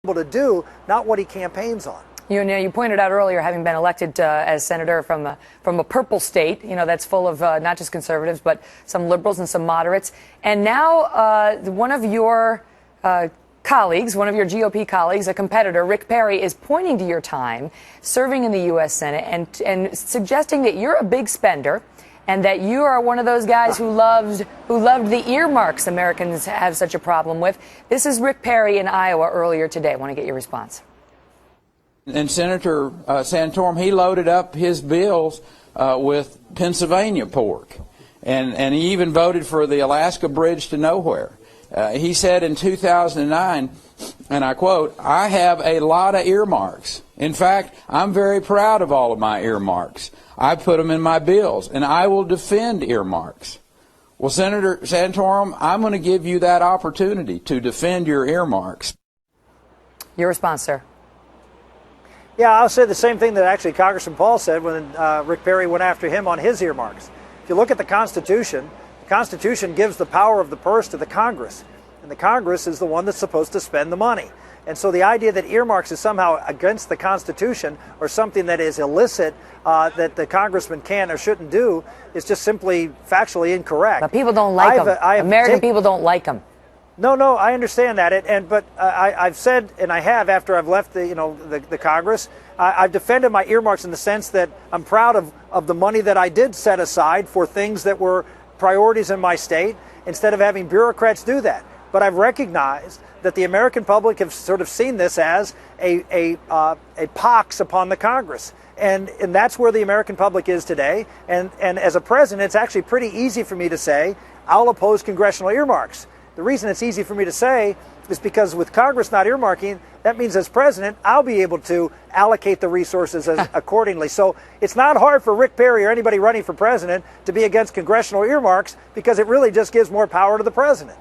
able to do, not what he campaigns on. You pointed out earlier, having been elected as senator from a purple state, that's full of not just conservatives, but some liberals and some moderates. And now one of your colleagues, one of your GOP colleagues, a competitor, Rick Perry, is pointing to your time serving in the U.S. Senate and suggesting that you're a big spender and that you are one of those guys who loved the earmarks Americans have such a problem with. This is Rick Perry in Iowa earlier today. I want to get your response. And Senator Santorum, he loaded up his bills with Pennsylvania pork. And he even voted for the Alaska Bridge to Nowhere. He said in 2009, and I quote, "I have a lot of earmarks. In fact, I'm very proud of all of my earmarks. I put them in my bills, and I will defend earmarks." Well, Senator Santorum, I'm going to give you that opportunity to defend your earmarks. Your response, sir. Yeah, I'll say the same thing that actually Congressman Paul said when Rick Perry went after him on his earmarks. If you look at the Constitution gives the power of the purse to the Congress, and the Congress is the one that's supposed to spend the money. And so the idea that earmarks is somehow against the Constitution or something that is illicit that the congressman can or shouldn't do is just simply factually incorrect. But people don't like them. American people don't like them. No, I understand that, but I've said, and I have after I've left the Congress, I've defended my earmarks in the sense that I'm proud of the money that I did set aside for things that were priorities in my state, instead of having bureaucrats do that. But I've recognized that the American public have sort of seen this as a pox upon the Congress. And that's where the American public is today. And as a president, it's actually pretty easy for me to say, I'll oppose congressional earmarks. The reason it's easy for me to say is because with Congress not earmarking, that means as president, I'll be able to allocate the resources accordingly. So it's not hard for Rick Perry or anybody running for president to be against congressional earmarks because it really just gives more power to the president.